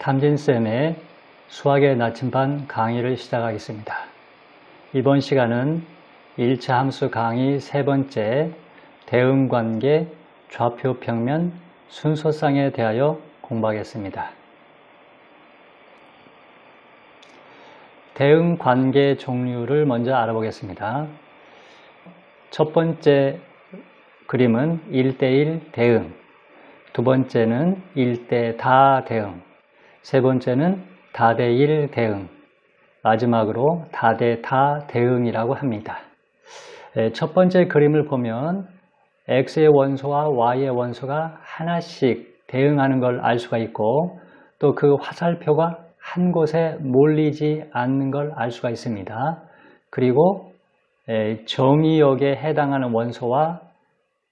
탐진쌤의 수학의 나침반 강의를 시작하겠습니다. 이번 시간은 1차 함수 강의 세 번째 대응관계, 좌표평면, 순서상에 대하여 공부하겠습니다. 대응관계 종류를 먼저 알아보겠습니다. 첫 번째 그림은 1대1 대응, 두 번째는 1대 다 대응, 세 번째는 다대1 대응, 마지막으로 다대 다 대응이라고 합니다. 첫 번째 그림을 보면 x의 원소와 y의 원소가 하나씩 대응하는 걸 알 수가 있고 또 그 화살표가 한 곳에 몰리지 않는 걸 알 수가 있습니다. 그리고 정의역에 해당하는 원소와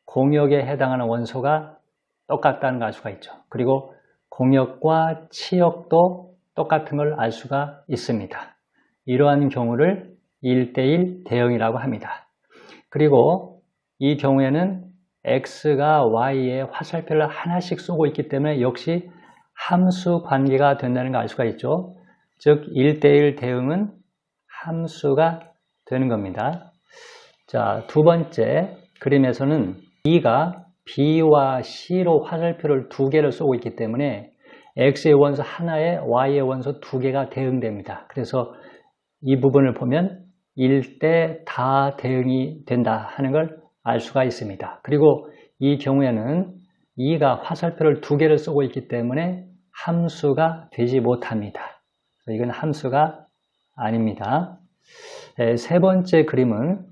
공역에 해당하는 원소가 똑같다는 걸 알 수가 있죠. 그리고 공역과 치역도 똑같은 걸 알 수가 있습니다. 이러한 경우를 1대1 대응이라고 합니다. 그리고 이 경우에는 x가 y의 화살표를 하나씩 쏘고 있기 때문에 역시 함수 관계가 된다는 걸 알 수가 있죠. 즉 1대1 대응은 함수가 되는 겁니다. 자, 두 번째 그림에서는 E가 B와 C로 화살표를 두 개를 쏘고 있기 때문에 X의 원소 하나에 Y의 원소 두 개가 대응됩니다. 그래서 이 부분을 보면 1대 다 대응이 된다 하는 걸 알 수가 있습니다. 그리고 이 경우에는 E가 화살표를 두 개를 쏘고 있기 때문에 함수가 되지 못합니다. 이건 함수가 아닙니다. 세 번째 그림은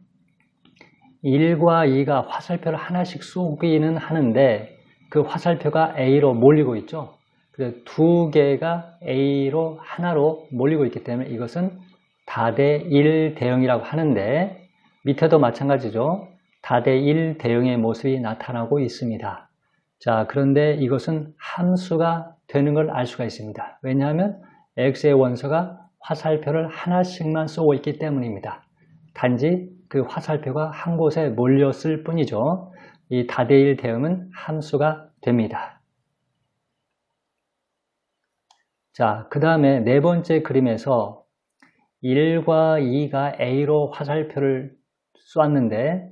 1과 2가 화살표를 하나씩 쏘기는 하는데 그 화살표가 A로 몰리고 있죠. 그래서 두 개가 A로 하나로 몰리고 있기 때문에 이것은 다대1 대응이라고 하는데 밑에도 마찬가지죠. 다대1 대응의 모습이 나타나고 있습니다. 자, 그런데 이것은 함수가 되는 걸 알 수가 있습니다. 왜냐하면 X의 원소가 화살표를 하나씩만 쏘고 있기 때문입니다. 단지 그 화살표가 한 곳에 몰렸을 뿐이죠. 이 다대1 대응은 함수가 됩니다. 자, 그 다음에 네 번째 그림에서 1과 2가 A로 화살표를 쏘았는데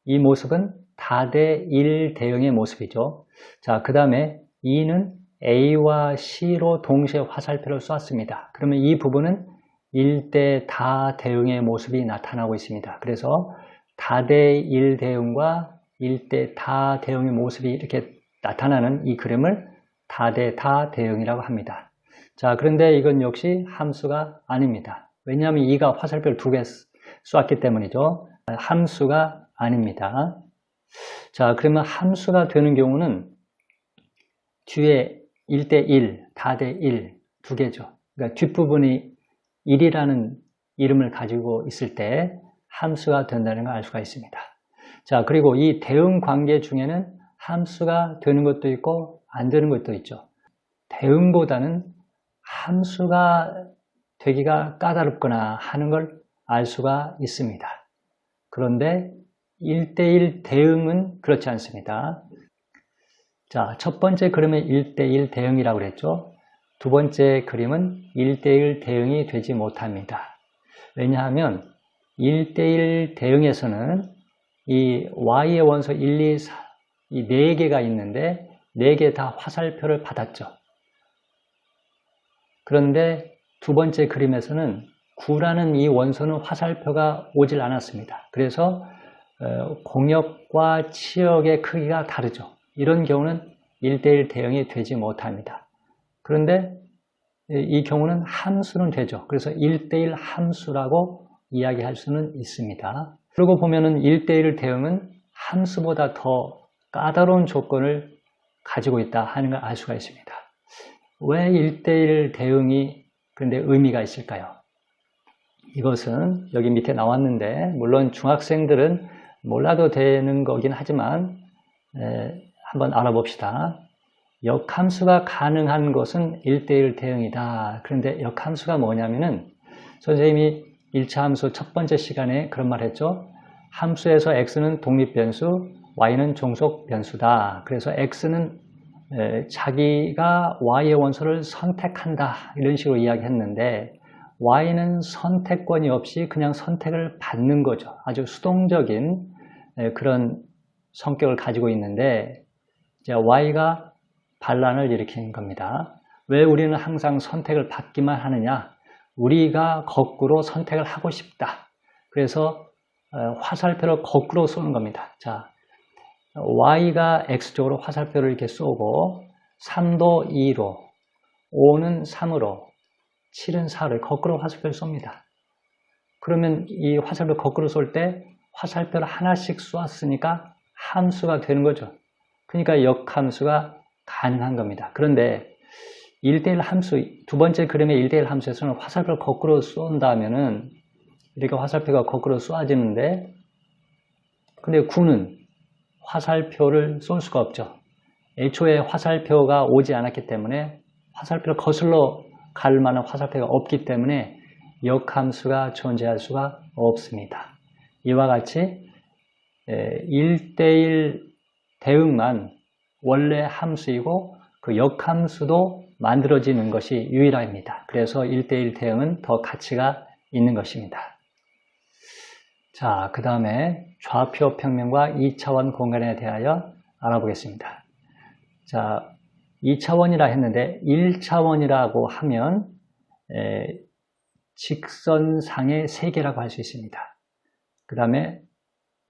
이 모습은 다대1 대응의 모습이죠. 자, 그 다음에 2는 A와 C로 동시에 화살표를 쏘았습니다. 그러면 이 부분은 1대 다 대응의 모습이 나타나고 있습니다. 그래서 다대1 대응과 1대 다 대응의 모습이 이렇게 나타나는 이 그림을 다대 다 대응이라고 합니다. 자, 그런데 이건 역시 함수가 아닙니다. 왜냐하면 2가 화살표를 두 개 쏘았기 때문이죠. 함수가 아닙니다. 자, 그러면 함수가 되는 경우는 뒤에 1대1, 다대1 두 개죠. 그러니까 뒷부분이 1이라는 이름을 가지고 있을 때 함수가 된다는 걸 알 수가 있습니다. 자, 그리고 이 대응 관계 중에는 함수가 되는 것도 있고 안 되는 것도 있죠. 대응보다는 함수가 되기가 까다롭거나 하는 걸 알 수가 있습니다. 그런데 1대1 대응은 그렇지 않습니다. 자, 첫 번째 그림은 1대1 대응이라고 그랬죠. 두 번째 그림은 1대1 대응이 되지 못합니다. 왜냐하면 1대1 대응에서는 이 Y의 원소 1, 2, 4, 이 4개가 있는데 4개 다 화살표를 받았죠. 그런데 두 번째 그림에서는 9라는 이 원소는 화살표가 오질 않았습니다. 그래서 공역과 치역의 크기가 다르죠. 이런 경우는 1대1 대응이 되지 못합니다. 그런데 이 경우는 함수는 되죠. 그래서 1대1 함수라고 이야기할 수는 있습니다. 그리고 보면은 1대1 대응은 함수보다 더 까다로운 조건을 가지고 있다 하는 걸 알 수가 있습니다. 왜 1대1 대응이 그런데 의미가 있을까요? 이것은 여기 밑에 나왔는데 물론 중학생들은 몰라도 되는 거긴 하지만 한번 알아봅시다. 역함수가 가능한 것은 1대1 대응이다. 그런데 역함수가 뭐냐면은 선생님이 1차 함수 첫 번째 시간에 그런 말 했죠. 함수에서 x는 독립변수, y는 종속변수다. 그래서 x는 자기가 y의 원소를 선택한다 이런 식으로 이야기했는데 y는 선택권이 없이 그냥 선택을 받는 거죠. 아주 수동적인 그런 성격을 가지고 있는데 이제 y가 반란을 일으키는 겁니다. 왜 우리는 항상 선택을 받기만 하느냐? 우리가 거꾸로 선택을 하고 싶다. 그래서 화살표를 거꾸로 쏘는 겁니다. 자, y가 x쪽으로 화살표를 이렇게 쏘고 3도 2로, 5는 3으로, 7은 4를 거꾸로 화살표를 쏩니다. 그러면 이 화살표 거꾸로 쏠 때 화살표를 하나씩 쏘았으니까 함수가 되는 거죠. 그러니까 역함수가 가능한 겁니다. 그런데 1대1 함수, 두 번째 그림의 1대1 함수에서는 화살표를 거꾸로 쏜다면은 이렇게 화살표가 거꾸로 쏘아지는데 근데 9는 화살표를 쏠 수가 없죠. 애초에 화살표가 오지 않았기 때문에 화살표를 거슬러 갈 만한 화살표가 없기 때문에 역함수가 존재할 수가 없습니다. 이와 같이 1대1 대응만 원래 함수이고 그 역함수도 만들어지는 것이 유일합니다. 그래서 1대1 대응은 더 가치가 있는 것입니다. 자, 그 다음에 좌표 평면과 2차원 공간에 대하여 알아보겠습니다. 자, 2차원이라 했는데 1차원이라고 하면 직선상의 세계라고 할 수 있습니다. 그 다음에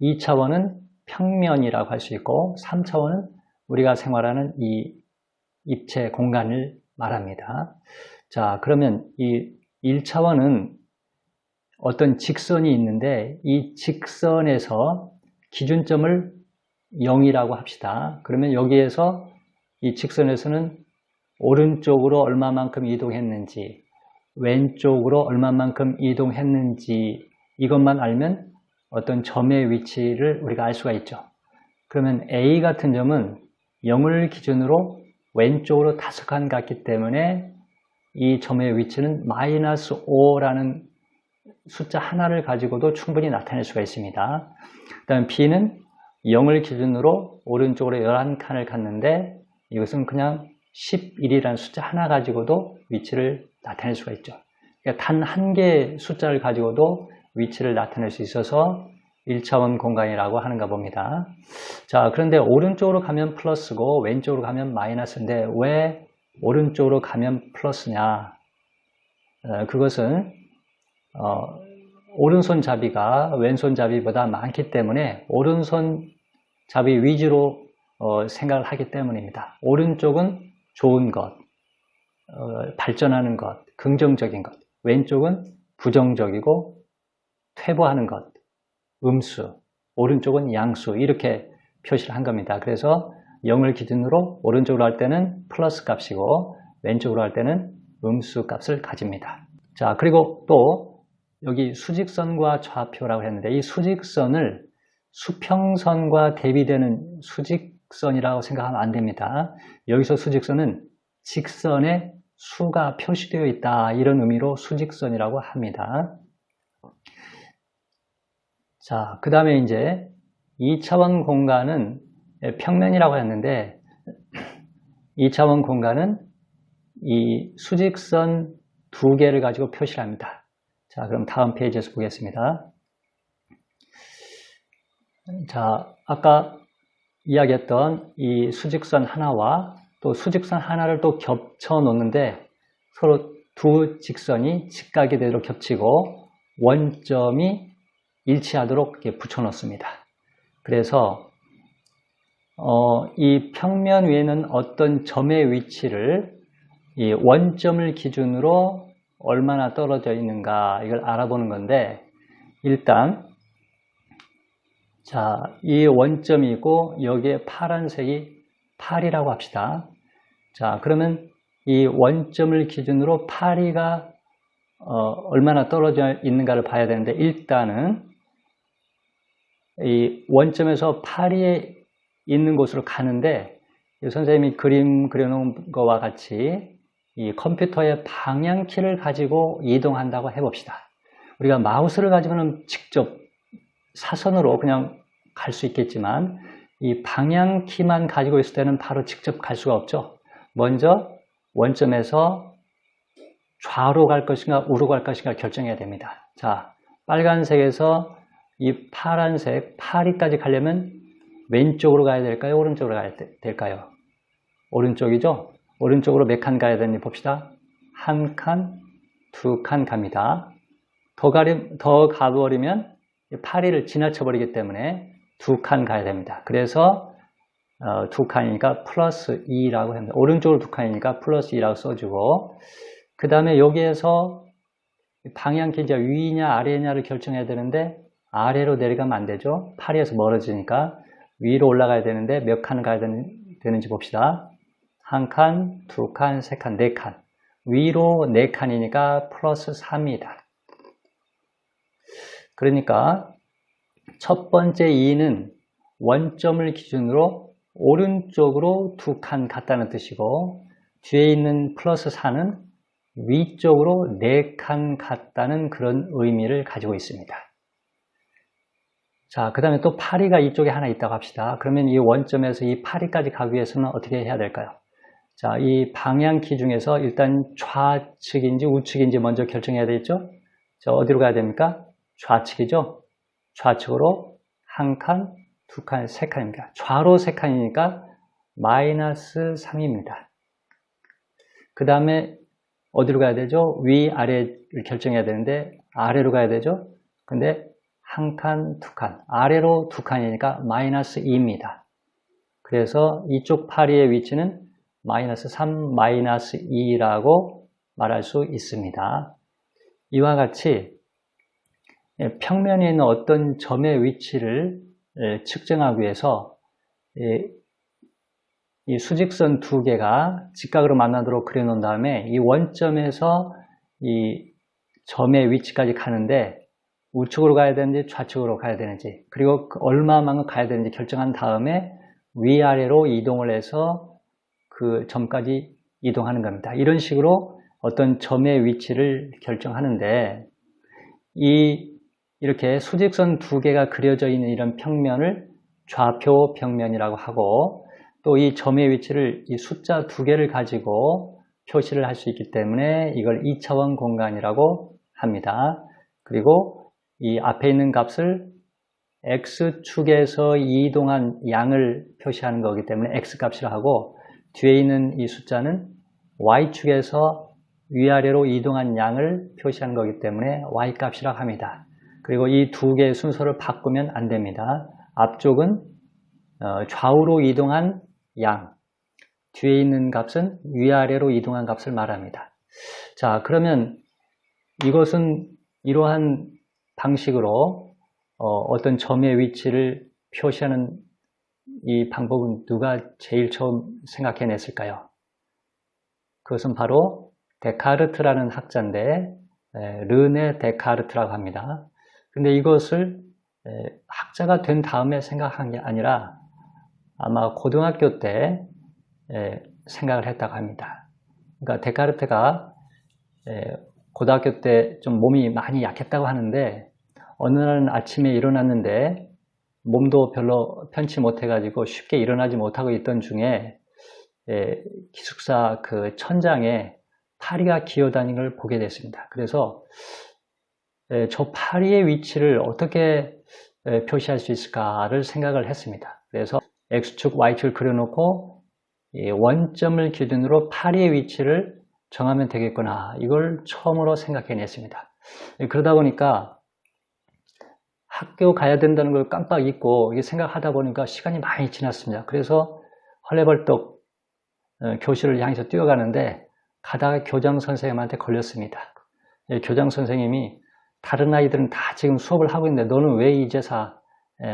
2차원은 평면이라고 할 수 있고 3차원은 우리가 생활하는 이 입체 공간을 말합니다. 자, 그러면 이 1차원은 어떤 직선이 있는데 이 직선에서 기준점을 0이라고 합시다. 그러면 여기에서 이 직선에서는 오른쪽으로 얼마만큼 이동했는지 왼쪽으로 얼마만큼 이동했는지 이것만 알면 어떤 점의 위치를 우리가 알 수가 있죠. 그러면 A 같은 점은 0을 기준으로 왼쪽으로 5칸 갔기 때문에 이 점의 위치는 마이너스 5라는 숫자 하나를 가지고도 충분히 나타낼 수가 있습니다. 그 다음 B는 0을 기준으로 오른쪽으로 11칸을 갔는데 이것은 그냥 11이라는 숫자 하나 가지고도 위치를 나타낼 수가 있죠. 그러니까 단 한 개의 숫자를 가지고도 위치를 나타낼 수 있어서 1차원 공간이라고 하는가 봅니다. 자, 그런데 오른쪽으로 가면 플러스고 왼쪽으로 가면 마이너스인데 왜 오른쪽으로 가면 플러스냐? 그것은 오른손잡이가 왼손잡이보다 많기 때문에 오른손잡이 위주로 생각을 하기 때문입니다. 오른쪽은 좋은 것, 발전하는 것, 긍정적인 것, 왼쪽은 부정적이고 퇴보하는 것, 음수, 오른쪽은 양수 이렇게 표시를 한 겁니다. 그래서 0을 기준으로 오른쪽으로 할 때는 플러스 값이고 왼쪽으로 할 때는 음수 값을 가집니다. 자, 그리고 또 여기 수직선과 좌표라고 했는데 이 수직선을 수평선과 대비되는 수직선이라고 생각하면 안 됩니다. 여기서 수직선은 직선에 수가 표시되어 있다 이런 의미로 수직선이라고 합니다. 자, 그 다음에 이제 2차원 공간은 평면이라고 했는데 2차원 공간은 이 수직선 두 개를 가지고 표시를 합니다. 자, 그럼 다음 페이지에서 보겠습니다. 자, 아까 이야기했던 이 수직선 하나와 또 수직선 하나를 또 겹쳐 놓는데 서로 두 직선이 직각이 되도록 겹치고 원점이 일치하도록 이렇게 붙여 놓습니다. 그래서 이 평면 위에는 어떤 점의 위치를 이 원점을 기준으로 얼마나 떨어져 있는가 이걸 알아보는 건데 일단 자, 이 원점이 있고 여기에 파란색이 8이라고 합시다. 자, 그러면 이 원점을 기준으로 8이가 얼마나 떨어져 있는가를 봐야 되는데 일단은 이 원점에서 8이 있는 곳으로 가는데 선생님이 그림 그려놓은 것과 같이 이 컴퓨터의 방향키를 가지고 이동한다고 해봅시다. 우리가 마우스를 가지고는 직접 사선으로 그냥 갈 수 있겠지만 이 방향키만 가지고 있을 때는 바로 직접 갈 수가 없죠. 먼저 원점에서 좌로 갈 것인가 우로 갈 것인가 결정해야 됩니다. 자, 빨간색에서 이 파란색 파리까지 가려면 왼쪽으로 가야 될까요? 오른쪽으로 가야 될까요? 오른쪽이죠? 오른쪽으로 몇 칸 가야 되는지 봅시다. 한 칸, 두 칸 갑니다. 더 가버리면 파리를 지나쳐버리기 때문에 두 칸 가야 됩니다. 그래서 두 칸이니까 플러스 2라고 합니다. 오른쪽으로 두 칸이니까 플러스 2라고 써주고, 그 다음에 여기에서 방향키가 위냐 아래냐를 결정해야 되는데 아래로 내려가면 안 되죠. 파리에서 멀어지니까 위로 올라가야 되는데 몇 칸 가야 되는지 봅시다. 한 칸, 두 칸, 세 칸, 네 칸. 위로 네 칸이니까 플러스 3이다. 그러니까 첫 번째 2는 원점을 기준으로 오른쪽으로 두 칸 갔다는 뜻이고, 뒤에 있는 플러스 4는 위쪽으로 네 칸 갔다는 그런 의미를 가지고 있습니다. 자, 그 다음에 또 파리가 이쪽에 하나 있다고 합시다. 그러면 이 원점에서 이 파리까지 가기 위해서는 어떻게 해야 될까요? 자, 이 방향키 중에서 일단 좌측인지 우측인지 먼저 결정해야 되겠죠? 자, 어디로 가야 됩니까? 좌측이죠? 좌측으로 한 칸, 두 칸, 세 칸입니다. 좌로 세 칸이니까 마이너스 3입니다. 그 다음에 어디로 가야 되죠? 위아래를 결정해야 되는데 아래로 가야 되죠? 근데 한 칸, 두 칸, 아래로 두 칸이니까 마이너스 2입니다. 그래서 이쪽 파리의 위치는 마이너스 3, 마이너스 2라고 말할 수 있습니다. 이와 같이 평면에 있는 어떤 점의 위치를 측정하기 위해서 이 수직선 두 개가 직각으로 만나도록 그려놓은 다음에 이 원점에서 이 점의 위치까지 가는데 우측으로 가야 되는지 좌측으로 가야 되는지, 그리고 얼마만큼 가야 되는지 결정한 다음에 위아래로 이동을 해서 그 점까지 이동하는 겁니다. 이런 식으로 어떤 점의 위치를 결정하는데, 이렇게 수직선 두 개가 그려져 있는 이런 평면을 좌표 평면이라고 하고, 또 이 점의 위치를 이 숫자 두 개를 가지고 표시를 할 수 있기 때문에 이걸 2차원 공간이라고 합니다. 그리고 이 앞에 있는 값을 X축에서 이동한 양을 표시하는 거기 때문에 X값이라 하고, 뒤에 있는 이 숫자는 Y축에서 위아래로 이동한 양을 표시하는 거기 때문에 Y값이라고 합니다. 그리고 이 두 개의 순서를 바꾸면 안 됩니다. 앞쪽은 좌우로 이동한 양, 뒤에 있는 값은 위아래로 이동한 값을 말합니다. 자, 그러면 이것은 이러한 방식으로 어떤 점의 위치를 표시하는 이 방법은 누가 제일 처음 생각해냈을까요? 그것은 바로 데카르트라는 학자인데, 르네 데카르트라고 합니다. 근데 이것을 학자가 된 다음에 생각한 게 아니라 아마 고등학교 때 생각을 했다고 합니다. 그러니까 데카르트가 고등학교 때 좀 몸이 많이 약했다고 하는데, 어느 날 아침에 일어났는데 몸도 별로 편치 못해가지고 쉽게 일어나지 못하고 있던 중에 기숙사 그 천장에 파리가 기어다니는 걸 보게 됐습니다. 그래서 저 파리의 위치를 어떻게 표시할 수 있을까를 생각을 했습니다. 그래서 X축, Y축을 그려놓고 원점을 기준으로 파리의 위치를 정하면 되겠구나, 이걸 처음으로 생각해냈습니다. 그러다 보니까 학교 가야 된다는 걸 깜빡 잊고 생각하다 보니까 시간이 많이 지났습니다. 그래서 헐레벌떡 교실을 향해서 뛰어가는데 가다가 교장 선생님한테 걸렸습니다. 교장 선생님이 다른 아이들은 다 지금 수업을 하고 있는데 너는 왜 이제서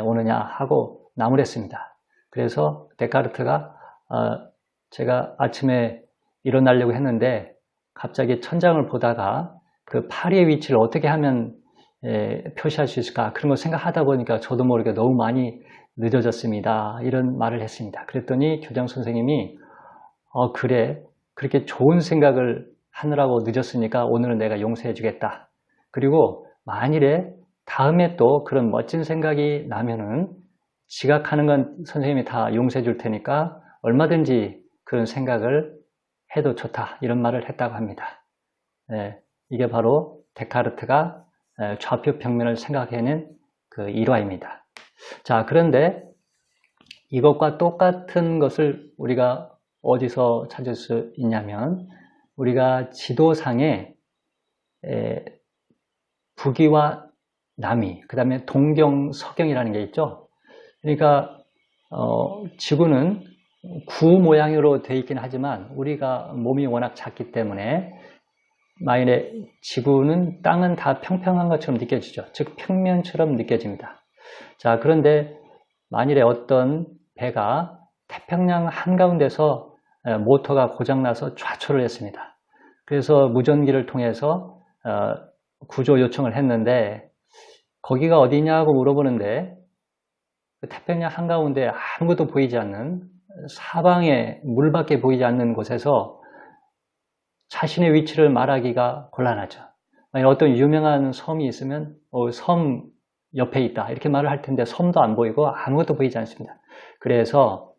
오느냐 하고 나무랬습니다. 그래서 데카르트가 제가 아침에 일어나려고 했는데 갑자기 천장을 보다가 그 파리의 위치를 어떻게 하면 표시할 수 있을까, 그런 걸 생각하다 보니까 저도 모르게 너무 많이 늦어졌습니다, 이런 말을 했습니다. 그랬더니 교장 선생님이 그래, 그렇게 좋은 생각을 하느라고 늦었으니까 오늘은 내가 용서해 주겠다. 그리고 만일에 다음에 또 그런 멋진 생각이 나면은 지각하는 건 선생님이 다 용서해 줄 테니까 얼마든지 그런 생각을 해도 좋다. 이런 말을 했다고 합니다. 이게 바로 데카르트가 좌표 평면을 생각해낸 그 일화입니다. 자, 그런데 이것과 똑같은 것을 우리가 어디서 찾을 수 있냐면 우리가 지도상에 북위와 남위, 그 다음에 동경, 서경이라는 게 있죠. 그러니까 지구는 구 모양으로 되어 있긴 하지만 우리가 몸이 워낙 작기 때문에 만일에 지구는 땅은 다 평평한 것처럼 느껴지죠. 즉 평면처럼 느껴집니다. 자, 그런데 만일에 어떤 배가 태평양 한가운데서 모터가 고장나서 좌초를 했습니다. 그래서 무전기를 통해서 구조 요청을 했는데 거기가 어디냐고 물어보는데 태평양 한가운데 아무것도 보이지 않는 사방에 물밖에 보이지 않는 곳에서 자신의 위치를 말하기가 곤란하죠. 만약 어떤 유명한 섬이 있으면 섬 옆에 있다 이렇게 말을 할 텐데 섬도 안 보이고 아무것도 보이지 않습니다. 그래서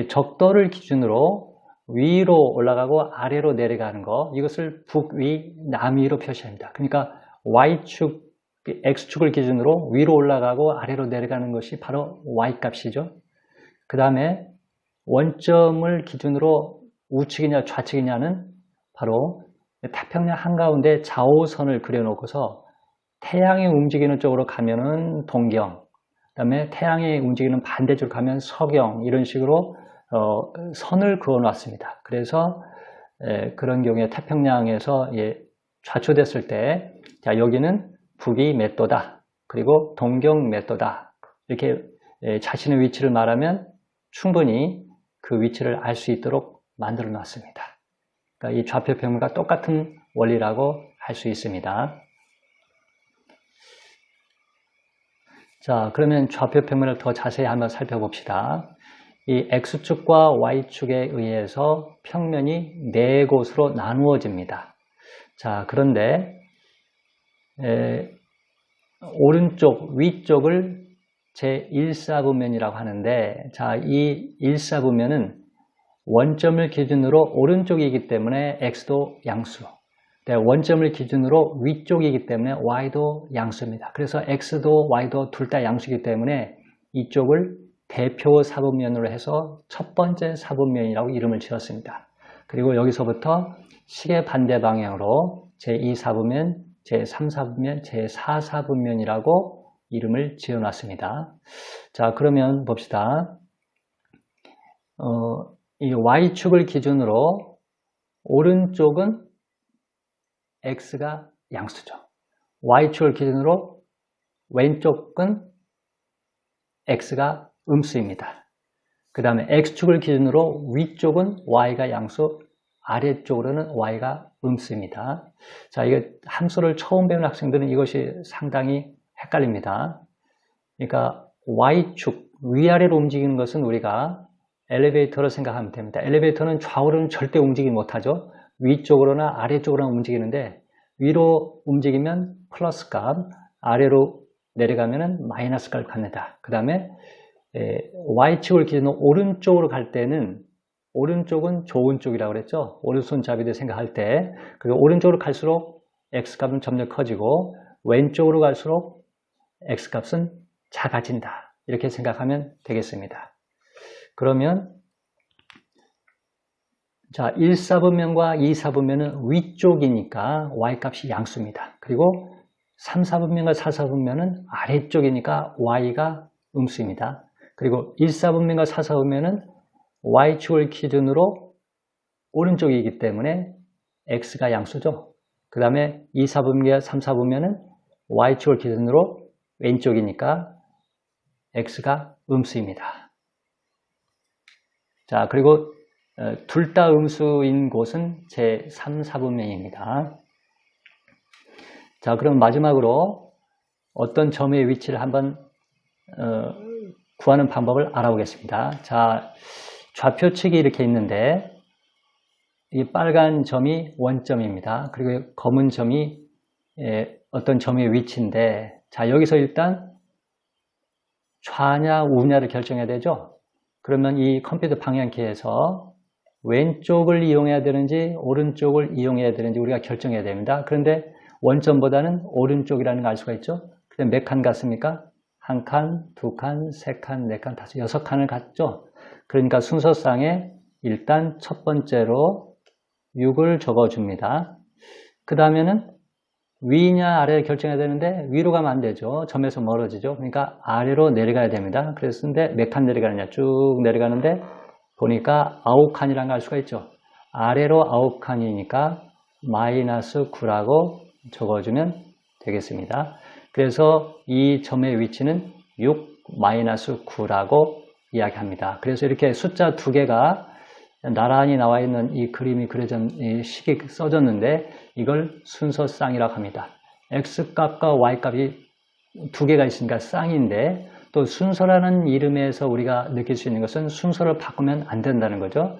적도를 기준으로 위로 올라가고 아래로 내려가는 거 이것을 북위, 남위로 표시합니다. 그러니까 Y축, X축을 기준으로 위로 올라가고 아래로 내려가는 것이 바로 Y값이죠. 그 다음에 원점을 기준으로 우측이냐 좌측이냐는 바로 태평양 한가운데 좌우선을 그려놓고서 태양이 움직이는 쪽으로 가면은 동경, 그 다음에 태양이 움직이는 반대쪽으로 가면 서경 이런 식으로 선을 그어놨습니다. 그래서 그런 경우에 태평양에서 좌초됐을 때 자, 여기는 북위 몇 도다 그리고 동경 몇 도다 이렇게 자신의 위치를 말하면 충분히 그 위치를 알 수 있도록 만들어 놨습니다. 그러니까 이 좌표 평면과 똑같은 원리라고 할 수 있습니다. 자, 그러면 좌표 평면을 더 자세히 한번 살펴봅시다. 이 X축과 Y축에 의해서 평면이 네 곳으로 나누어집니다. 자, 그런데 오른쪽, 위쪽을 제1사분면이라고 하는데 자, 이 1사분면은 원점을 기준으로 오른쪽이기 때문에 X도 양수, 원점을 기준으로 위쪽이기 때문에 Y도 양수입니다. 그래서 X도 Y도 둘 다 양수이기 때문에 이쪽을 대표 사분면으로 해서 첫 번째 사분면이라고 이름을 지었습니다. 그리고 여기서부터 시계 반대 방향으로 제2사분면, 제3사분면, 제4사분면이라고 이름을 지어놨습니다. 자, 그러면 봅시다. 이 Y축을 기준으로 오른쪽은 X가 양수죠. Y축을 기준으로 왼쪽은 X가 음수입니다. 그 다음에 X축을 기준으로 위쪽은 Y가 양수, 아래쪽으로는 Y가 음수입니다. 자, 이게 함수를 처음 배우는 학생들은 이것이 상당히 헷갈립니다. 그러니까 Y축, 위아래로 움직이는 것은 우리가 엘리베이터로 생각하면 됩니다. 엘리베이터는 좌우로는 절대 움직이지 못하죠. 위쪽으로나 아래쪽으로나 움직이는데 위로 움직이면 플러스 값, 아래로 내려가면 마이너스 값을 갖는다. 그 다음에 Y축을 기준으로 오른쪽으로 갈 때는 오른쪽은 좋은 쪽이라고 그랬죠. 오른손잡이들 생각할 때 그리고 오른쪽으로 갈수록 X값은 점점 커지고 왼쪽으로 갈수록 X값은 작아진다. 이렇게 생각하면 되겠습니다. 그러면 자, 1사분면과 2사분면은 위쪽이니까 Y값이 양수입니다. 그리고 3사분면과 4사분면은 아래쪽이니까 Y가 음수입니다. 그리고 1사분면과 4사분면은 Y축을 기준으로 오른쪽이기 때문에 X가 양수죠. 그 다음에 2사분면과 3사분면은 Y축을 기준으로 왼쪽이니까 X가 음수입니다. 자, 그리고 둘 다 음수인 곳은 제3, 4분면입니다. 자, 그럼 마지막으로 어떤 점의 위치를 한번 구하는 방법을 알아보겠습니다. 자, 좌표측이 이렇게 있는데 이 빨간 점이 원점입니다. 그리고 검은 점이 어떤 점의 위치인데 자, 여기서 일단 좌냐 우냐를 결정해야 되죠. 그러면 이 컴퓨터 방향키에서 왼쪽을 이용해야 되는지 오른쪽을 이용해야 되는지 우리가 결정해야 됩니다. 그런데 원점보다는 오른쪽이라는 걸 알 수가 있죠. 그럼 몇 칸 갔습니까? 한 칸, 두 칸, 세 칸, 네 칸, 다섯, 여섯 칸을 갔죠. 그러니까 순서상에 일단 첫 번째로 6을 적어줍니다. 그 다음에는 위냐 아래를 결정해야 되는데 위로 가면 안 되죠. 점에서 멀어지죠. 그러니까 아래로 내려가야 됩니다. 그래서 몇 칸 내려가느냐 쭉 내려가는데 보니까 9칸이라는 걸 알 수가 있죠. 아래로 9칸이니까 마이너스 9라고 적어주면 되겠습니다. 그래서 이 점의 위치는 6 마이너스 9라고 이야기합니다. 그래서 이렇게 숫자 두 개가 나란히 나와 있는 이 그림이 그려져 이 식이 써졌는데 이걸 순서쌍이라고 합니다. X값과 Y값이 두 개가 있으니까 쌍인데 또 순서라는 이름에서 우리가 느낄 수 있는 것은 순서를 바꾸면 안 된다는 거죠.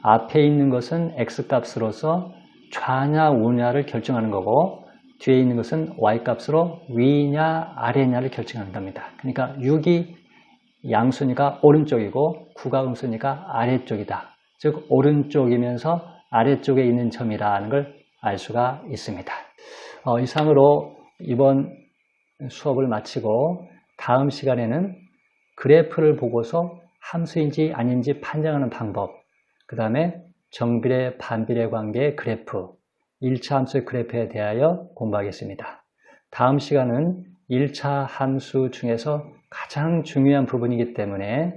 앞에 있는 것은 X값으로서 좌냐 우냐를 결정하는 거고 뒤에 있는 것은 Y값으로 위냐 아래냐를 결정하는 겁니다. 그러니까 6이 양수니까 오른쪽이고 9가 음수니까 아래쪽이다. 즉 오른쪽이면서 아래쪽에 있는 점이라는 걸 알 수가 있습니다. 이상으로 이번 수업을 마치고 다음 시간에는 그래프를 보고서 함수인지 아닌지 판정하는 방법, 그 다음에 정비례, 반비례 관계의 그래프, 1차 함수의 그래프에 대하여 공부하겠습니다. 다음 시간은 1차 함수 중에서 가장 중요한 부분이기 때문에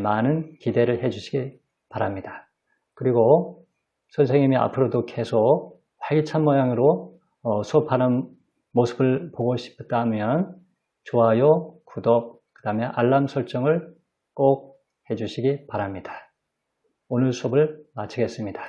많은 기대를 해주시기 바랍니다. 그리고 선생님이 앞으로도 계속 활기찬 모양으로 수업하는 모습을 보고 싶다면 좋아요, 구독, 그 다음에 알람 설정을 꼭 해주시기 바랍니다. 오늘 수업을 마치겠습니다.